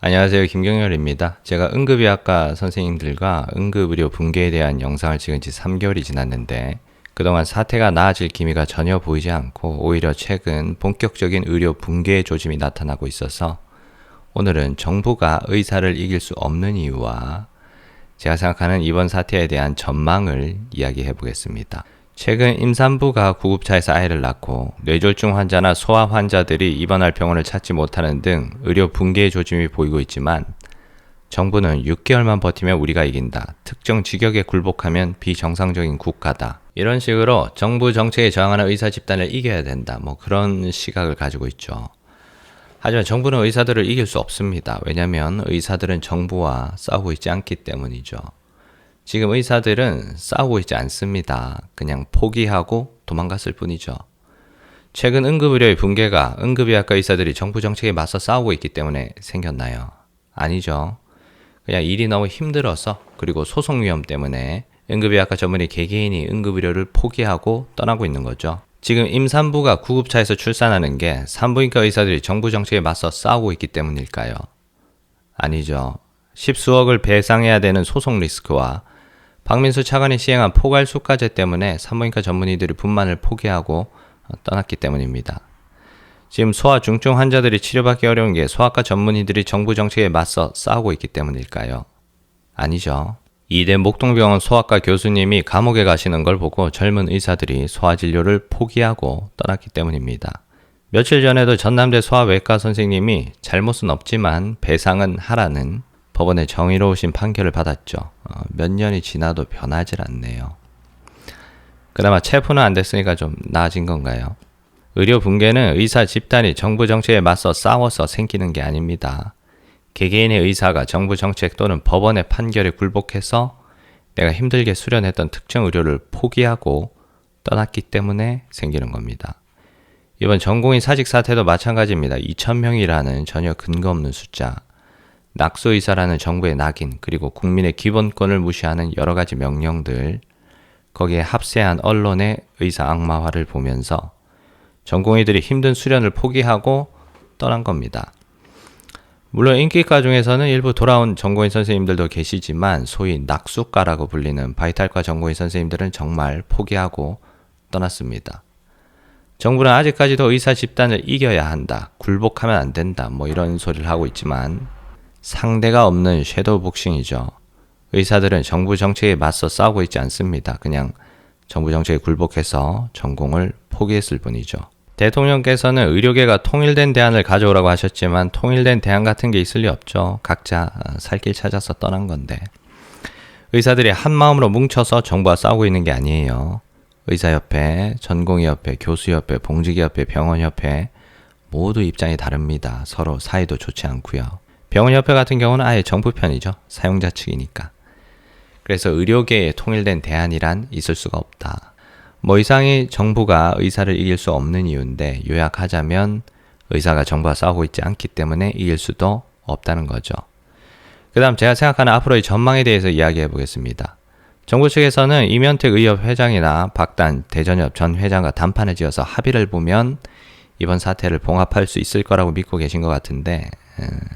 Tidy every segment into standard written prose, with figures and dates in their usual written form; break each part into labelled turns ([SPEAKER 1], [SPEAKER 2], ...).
[SPEAKER 1] 안녕하세요. 김경열입니다. 제가 응급의학과 선생님들과 응급의료 붕괴에 대한 영상을 찍은 지 3개월이 지났는데 그동안 사태가 나아질 기미가 전혀 보이지 않고 오히려 최근 본격적인 의료 붕괴의 조짐이 나타나고 있어서 오늘은 정부가 의사를 이길 수 없는 이유와 제가 생각하는 이번 사태에 대한 전망을 이야기해 보겠습니다. 최근 임산부가 구급차에서 아이를 낳고 뇌졸중 환자나 소아 환자들이 입원할 병원을 찾지 못하는 등 의료 붕괴의 조짐이 보이고 있지만 정부는 6개월만 버티면 우리가 이긴다. 특정 직역에 굴복하면 비정상적인 국가다. 이런 식으로 정부 정책에 저항하는 의사 집단을 이겨야 된다. 그런 시각을 가지고 있죠. 하지만 정부는 의사들을 이길 수 없습니다. 왜냐하면 의사들은 정부와 싸우고 있지 않기 때문이죠. 지금 의사들은 싸우고 있지 않습니다. 그냥 포기하고 도망갔을 뿐이죠. 최근 응급의료의 붕괴가 응급의학과 의사들이 정부 정책에 맞서 싸우고 있기 때문에 생겼나요? 아니죠. 그냥 일이 너무 힘들어서 그리고 소송 위험 때문에 응급의학과 전문의 개개인이 응급의료를 포기하고 떠나고 있는 거죠. 지금 임산부가 구급차에서 출산하는 게 산부인과 의사들이 정부 정책에 맞서 싸우고 있기 때문일까요? 아니죠. 십수억을 배상해야 되는 소송 리스크와 박민수 차관이 시행한 포괄수가제 때문에 산부인과 전문의들이 분만을 포기하고 떠났기 때문입니다. 지금 소아 중증 환자들이 치료받기 어려운 게 소아과 전문의들이 정부 정책에 맞서 싸우고 있기 때문일까요? 아니죠. 이대 목동병원 소아과 교수님이 감옥에 가시는 걸 보고 젊은 의사들이 소아진료를 포기하고 떠났기 때문입니다. 며칠 전에도 전남대 소아외과 선생님이 잘못은 없지만 배상은 하라는 법원의 정의로우신 판결을 받았죠. 몇 년이 지나도 변하질 않네요. 그나마 체포는 안 됐으니까 좀 나아진 건가요? 의료 붕괴는 의사 집단이 정부 정책에 맞서 싸워서 생기는 게 아닙니다. 개개인의 의사가 정부 정책 또는 법원의 판결에 굴복해서 내가 힘들게 수련했던 특정 의료를 포기하고 떠났기 때문에 생기는 겁니다. 이번 전공의 사직 사태도 마찬가지입니다. 2,000명이라는 전혀 근거 없는 숫자. 낙수의사라는 정부의 낙인, 그리고 국민의 기본권을 무시하는 여러 가지 명령들, 거기에 합세한 언론의 의사 악마화를 보면서 전공의들이 힘든 수련을 포기하고 떠난 겁니다. 물론 인기과 중에서는 일부 돌아온 전공의 선생님들도 계시지만 소위 낙수과라고 불리는 바이탈과 전공의 선생님들은 정말 포기하고 떠났습니다. 정부는 아직까지도 의사 집단을 이겨야 한다, 굴복하면 안 된다, 이런 소리를 하고 있지만 상대가 없는 섀도우 복싱이죠. 의사들은 정부 정책에 맞서 싸우고 있지 않습니다. 그냥 정부 정책에 굴복해서 전공을 포기했을 뿐이죠. 대통령께서는 의료계가 통일된 대안을 가져오라고 하셨지만 통일된 대안 같은 게 있을 리 없죠. 각자 살 길 찾아서 떠난 건데. 의사들이 한마음으로 뭉쳐서 정부와 싸우고 있는 게 아니에요. 의사협회, 전공의협회, 교수협회, 봉지기협회, 병원협회 모두 입장이 다릅니다. 서로 사이도 좋지 않고요. 병원협회 같은 경우는 아예 정부 편이죠. 사용자 측이니까. 그래서 의료계에 통일된 대안이란 있을 수가 없다. 이상이 정부가 의사를 이길 수 없는 이유인데 요약하자면 의사가 정부와 싸우고 있지 않기 때문에 이길 수도 없다는 거죠. 그 다음 제가 생각하는 앞으로의 전망에 대해서 이야기해 보겠습니다. 정부 측에서는 이면택 의협 회장이나 박단 대전협 전 회장과 단판을 지어서 합의를 보면 이번 사태를 봉합할 수 있을 거라고 믿고 계신 것 같은데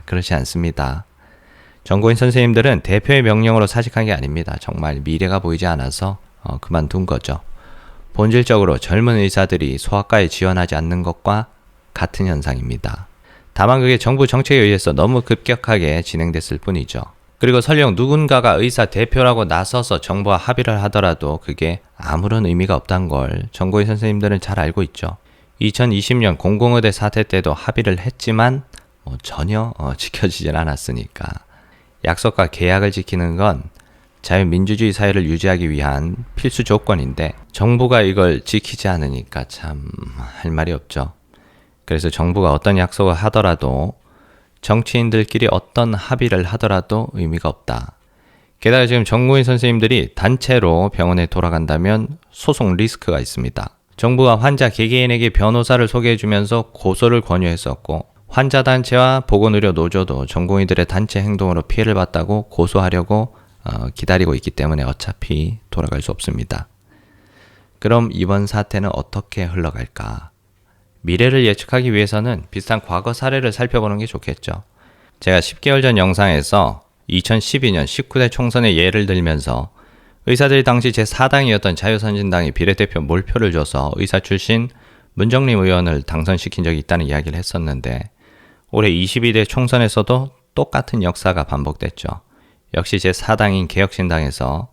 [SPEAKER 1] 그렇지 않습니다. 전공의 선생님들은 대표의 명령으로 사직한 게 아닙니다. 정말 미래가 보이지 않아서 그만둔 거죠. 본질적으로 젊은 의사들이 소아과에 지원하지 않는 것과 같은 현상입니다. 다만 그게 정부 정책에 의해서 너무 급격하게 진행됐을 뿐이죠. 그리고 설령 누군가가 의사 대표라고 나서서 정부와 합의를 하더라도 그게 아무런 의미가 없다는 걸 전공의 선생님들은 잘 알고 있죠. 2020년 공공의대 사태 때도 합의를 했지만 전혀 지켜지질 않았으니까. 약속과 계약을 지키는 건 자유민주주의 사회를 유지하기 위한 필수 조건인데 정부가 이걸 지키지 않으니까 참 할 말이 없죠. 그래서 정부가 어떤 약속을 하더라도 정치인들끼리 어떤 합의를 하더라도 의미가 없다. 게다가 지금 전공의 선생님들이 단체로 병원에 돌아간다면 소송 리스크가 있습니다. 정부가 환자 개개인에게 변호사를 소개해주면서 고소를 권유했었고 환자단체와 보건의료 노조도 전공의들의 단체 행동으로 피해를 봤다고 고소하려고 기다리고 있기 때문에 어차피 돌아갈 수 없습니다. 그럼 이번 사태는 어떻게 흘러갈까? 미래를 예측하기 위해서는 비슷한 과거 사례를 살펴보는 게 좋겠죠. 제가 10개월 전 영상에서 2012년 19대 총선의 예를 들면서 의사들이 당시 제4당이었던 자유선진당이 비례대표 몰표를 줘서 의사 출신 문정림 의원을 당선시킨 적이 있다는 이야기를 했었는데 올해 22대 총선에서도 똑같은 역사가 반복됐죠. 역시 제4당인 개혁신당에서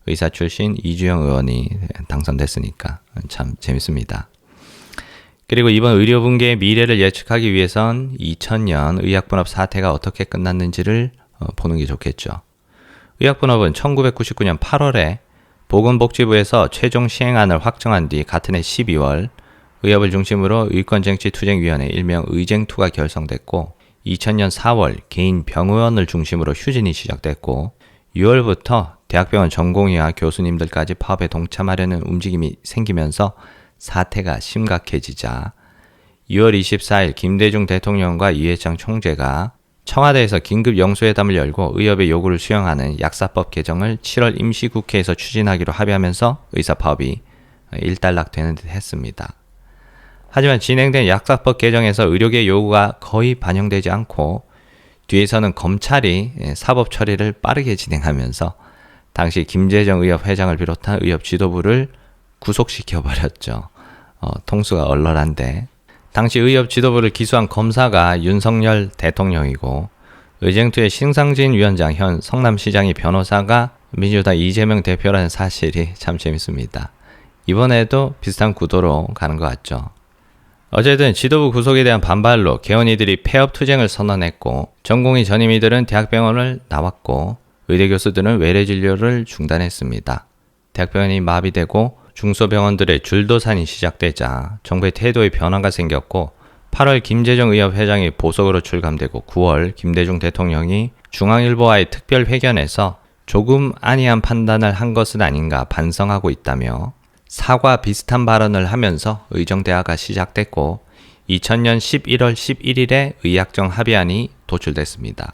[SPEAKER 1] 의사 출신 이주영 의원이 당선됐으니까 참 재밌습니다. 그리고 이번 의료붕괴의 미래를 예측하기 위해선 2000년 의학분업 사태가 어떻게 끝났는지를 보는 게 좋겠죠. 의학분업은 1999년 8월에 보건복지부에서 최종 시행안을 확정한 뒤 같은 해 12월 의협을 중심으로 의권정치투쟁위원회 일명 의쟁투가 결성됐고 2000년 4월 개인 병의원을 중심으로 휴진이 시작됐고 6월부터 대학병원 전공의와 교수님들까지 파업에 동참하려는 움직임이 생기면서 사태가 심각해지자 6월 24일 김대중 대통령과 이회창 총재가 청와대에서 긴급 영수회담을 열고 의협의 요구를 수용하는 약사법 개정을 7월 임시국회에서 추진하기로 합의하면서 의사파업이 일단락되는 듯 했습니다. 하지만 진행된 약사법 개정에서 의료계 요구가 거의 반영되지 않고 뒤에서는 검찰이 사법 처리를 빠르게 진행하면서 당시 김재정 의협 회장을 비롯한 의협 지도부를 구속시켜버렸죠. 통수가 얼얼한데 당시 의협 지도부를 기소한 검사가 윤석열 대통령이고 의쟁투의 신상진 위원장 현 성남시장의 변호사가 민주당 이재명 대표라는 사실이 참 재밌습니다. 이번에도 비슷한 구도로 가는 것 같죠. 어쨌든 지도부 구속에 대한 반발로 개원이들이 폐업 투쟁을 선언했고 전공의 전임의들은 대학병원을 나왔고 의대 교수들은 외래 진료를 중단했습니다. 대학병원이 마비되고 중소병원들의 줄도산이 시작되자 정부의 태도에 변화가 생겼고 8월 김재정 의협 회장이 보석으로 출감되고 9월 김대중 대통령이 중앙일보와의 특별 회견에서 조금 안이한 판단을 한 것은 아닌가 반성하고 있다며 사과 비슷한 발언을 하면서 의정대화가 시작됐고 2000년 11월 11일에 의학정 합의안이 도출됐습니다.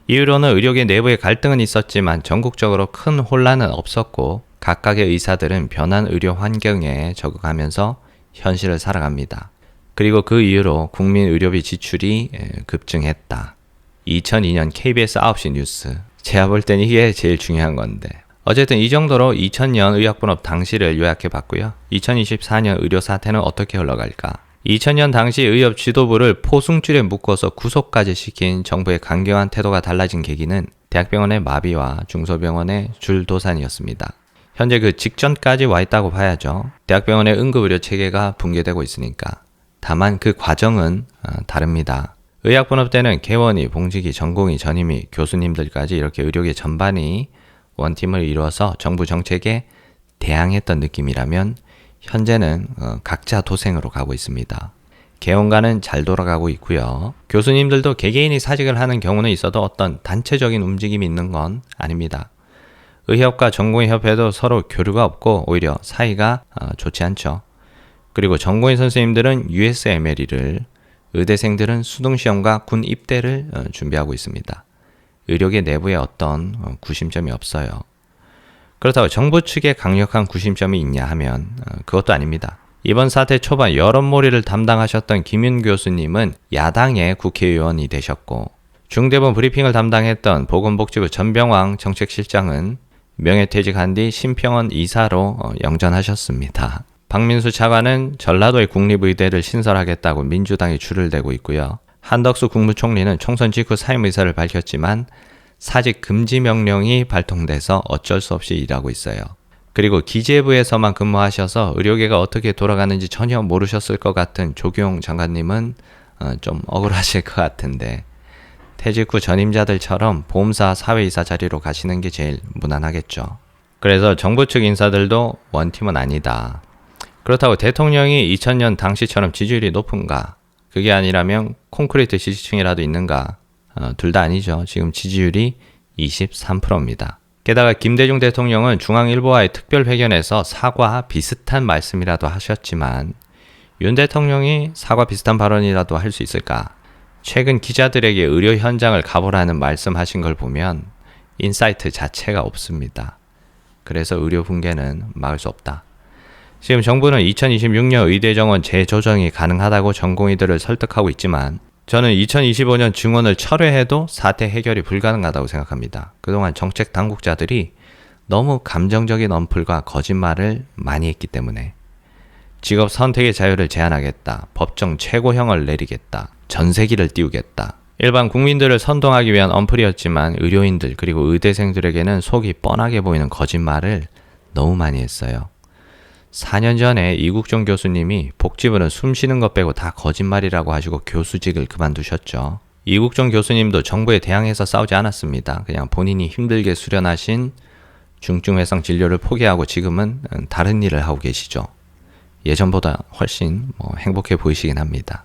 [SPEAKER 1] 이후로는 의료계 내부의 갈등은 있었지만 전국적으로 큰 혼란은 없었고 각각의 의사들은 변한 의료 환경에 적응하면서 현실을 살아갑니다. 그리고 그 이후로 국민 의료비 지출이 급증했다. 2002년 KBS 9시 뉴스. 제가 볼 땐 이게 제일 중요한 건데. 어쨌든 이 정도로 2000년 의학분업 당시를 요약해 봤고요. 2024년 의료 사태는 어떻게 흘러갈까? 2000년 당시 의협 지도부를 포승줄에 묶어서 구속까지 시킨 정부의 강경한 태도가 달라진 계기는 대학병원의 마비와 중소병원의 줄도산이었습니다. 현재 그 직전까지 와 있다고 봐야죠. 대학병원의 응급의료 체계가 붕괴되고 있으니까. 다만 그 과정은 다릅니다. 의학분업 때는 개원이, 봉직이, 전공의, 전임의, 교수님들까지 이렇게 의료계 전반이 원팀을 이루어서 정부 정책에 대항했던 느낌이라면 현재는 각자 도생으로 가고 있습니다. 개원과는 잘 돌아가고 있고요. 교수님들도 개개인이 사직을 하는 경우는 있어도 어떤 단체적인 움직임이 있는 건 아닙니다. 의협과 전공의협회도 서로 교류가 없고 오히려 사이가 좋지 않죠. 그리고 전공의 선생님들은 USMLE를, 의대생들은 수능시험과 군 입대를 준비하고 있습니다. 의료계 내부에 어떤 구심점이 없어요. 그렇다고 정부 측에 강력한 구심점이 있냐 하면 그것도 아닙니다. 이번 사태 초반 여론몰이를 담당하셨던 김윤 교수님은 야당의 국회의원이 되셨고 중대본 브리핑을 담당했던 보건복지부 전병왕 정책실장은 명예퇴직한 뒤 심평원 이사로 영전하셨습니다. 박민수 차관은 전라도의 국립의대를 신설하겠다고 민주당이 줄을 대고 있고요. 한덕수 국무총리는 총선 직후 사임 의사를 밝혔지만 사직 금지 명령이 발동돼서 어쩔 수 없이 일하고 있어요. 그리고 기재부에서만 근무하셔서 의료계가 어떻게 돌아가는지 전혀 모르셨을 것 같은 조규용 장관님은 좀 억울하실 것 같은데 퇴직 후 전임자들처럼 보험사 사회이사 자리로 가시는 게 제일 무난하겠죠. 그래서 정부 측 인사들도 원팀은 아니다. 그렇다고 대통령이 2000년 당시처럼 지지율이 높은가? 그게 아니라면 콘크리트 지지층이라도 있는가? 둘 다 아니죠. 지금 지지율이 23%입니다. 게다가 김대중 대통령은 중앙일보와의 특별회견에서 사과 비슷한 말씀이라도 하셨지만 윤 대통령이 사과 비슷한 발언이라도 할 수 있을까? 최근 기자들에게 의료 현장을 가보라는 말씀하신 걸 보면 인사이트 자체가 없습니다. 그래서 의료 붕괴는 막을 수 없다. 지금 정부는 2026년 의대 정원 재조정이 가능하다고 전공의들을 설득하고 있지만 저는 2025년 증원을 철회해도 사태 해결이 불가능하다고 생각합니다. 그동안 정책 당국자들이 너무 감정적인 언플과 거짓말을 많이 했기 때문에 직업 선택의 자유를 제한하겠다, 법정 최고형을 내리겠다, 전세기를 띄우겠다. 일반 국민들을 선동하기 위한 언플이었지만 의료인들 그리고 의대생들에게는 속이 뻔하게 보이는 거짓말을 너무 많이 했어요. 4년 전에 이국종 교수님이 복지부는 숨 쉬는 것 빼고 다 거짓말이라고 하시고 교수직을 그만두셨죠. 이국종 교수님도 정부에 대항해서 싸우지 않았습니다. 그냥 본인이 힘들게 수련하신 중증외상 진료를 포기하고 지금은 다른 일을 하고 계시죠. 예전보다 훨씬 행복해 보이시긴 합니다.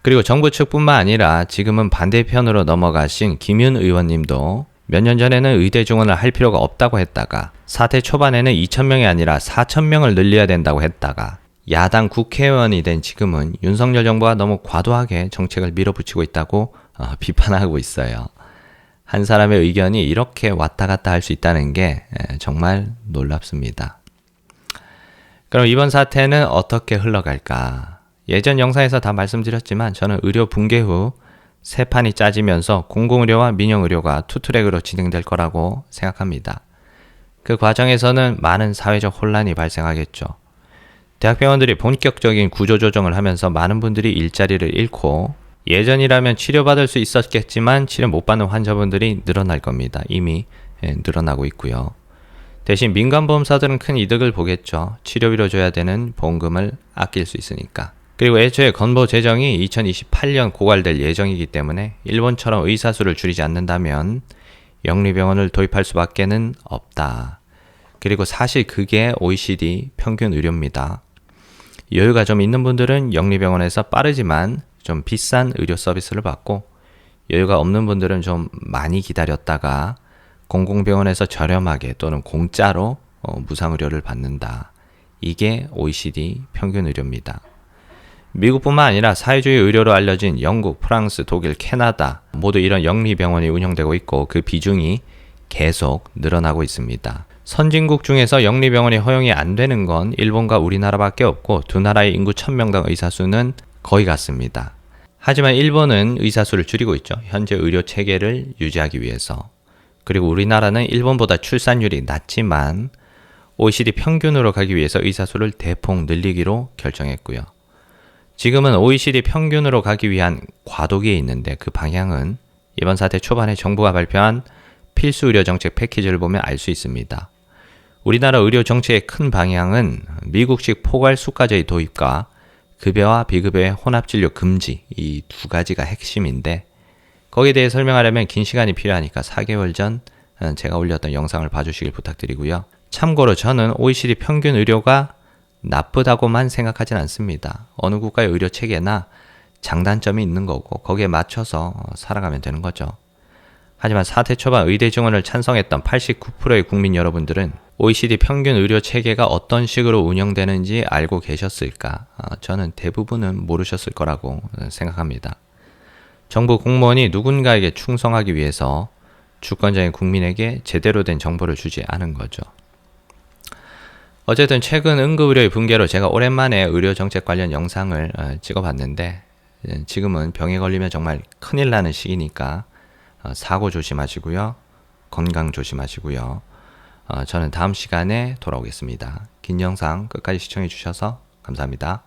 [SPEAKER 1] 그리고 정부 측뿐만 아니라 지금은 반대편으로 넘어가신 김윤 의원님도 몇 년 전에는 의대 증원을 할 필요가 없다고 했다가 사태 초반에는 2,000명이 아니라 4,000명을 늘려야 된다고 했다가 야당 국회의원이 된 지금은 윤석열 정부가 너무 과도하게 정책을 밀어붙이고 있다고 비판하고 있어요. 한 사람의 의견이 이렇게 왔다 갔다 할 수 있다는 게 정말 놀랍습니다. 그럼 이번 사태는 어떻게 흘러갈까? 예전 영상에서 다 말씀드렸지만 저는 의료 붕괴 후 새 판이 짜지면서 공공의료와 민영의료가 투트랙으로 진행될 거라고 생각합니다. 그 과정에서는 많은 사회적 혼란이 발생하겠죠. 대학병원들이 본격적인 구조조정을 하면서 많은 분들이 일자리를 잃고 예전이라면 치료받을 수 있었겠지만 치료 못 받는 환자분들이 늘어날 겁니다. 이미 늘어나고 있고요. 대신 민간보험사들은 큰 이득을 보겠죠. 치료비로 줘야 되는 보험금을 아낄 수 있으니까. 그리고 애초에 건보 재정이 2028년 고갈될 예정이기 때문에 일본처럼 의사수를 줄이지 않는다면 영리병원을 도입할 수밖에는 없다. 그리고 사실 그게 OECD 평균 의료입니다. 여유가 좀 있는 분들은 영리병원에서 빠르지만 좀 비싼 의료 서비스를 받고 여유가 없는 분들은 좀 많이 기다렸다가 공공병원에서 저렴하게 또는 공짜로 무상의료를 받는다. 이게 OECD 평균 의료입니다. 미국뿐만 아니라 사회주의 의료로 알려진 영국, 프랑스, 독일, 캐나다 모두 이런 영리병원이 운영되고 있고 그 비중이 계속 늘어나고 있습니다. 선진국 중에서 영리병원이 허용이 안 되는 건 일본과 우리나라밖에 없고 두 나라의 인구 1000명당 의사수는 거의 같습니다. 하지만 일본은 의사수를 줄이고 있죠. 현재 의료 체계를 유지하기 위해서. 그리고 우리나라는 일본보다 출산율이 낮지만 OECD 평균으로 가기 위해서 의사수를 대폭 늘리기로 결정했고요. 지금은 OECD 평균으로 가기 위한 과도기에 있는데 그 방향은 이번 사태 초반에 정부가 발표한 필수 의료 정책 패키지를 보면 알 수 있습니다. 우리나라 의료 정책의 큰 방향은 미국식 포괄수가제의 도입과 급여와 비급여의 혼합진료 금지 이 두 가지가 핵심인데 거기에 대해 설명하려면 긴 시간이 필요하니까 4개월 전 제가 올렸던 영상을 봐주시길 부탁드리고요. 참고로 저는 OECD 평균 의료가 나쁘다고만 생각하진 않습니다. 어느 국가의 의료 체계나 장단점이 있는 거고 거기에 맞춰서 살아가면 되는 거죠. 하지만 사태 초반 의대 증원을 찬성했던 89%의 국민 여러분들은 OECD 평균 의료 체계가 어떤 식으로 운영되는지 알고 계셨을까? 저는 대부분은 모르셨을 거라고 생각합니다. 정부 공무원이 누군가에게 충성하기 위해서 주권자인 국민에게 제대로 된 정보를 주지 않은 거죠. 어쨌든 최근 응급의료의 붕괴로 제가 오랜만에 의료정책 관련 영상을 찍어봤는데 지금은 병에 걸리면 정말 큰일 나는 시기니까 사고 조심하시고요. 건강 조심하시고요. 저는 다음 시간에 돌아오겠습니다. 긴 영상 끝까지 시청해 주셔서 감사합니다.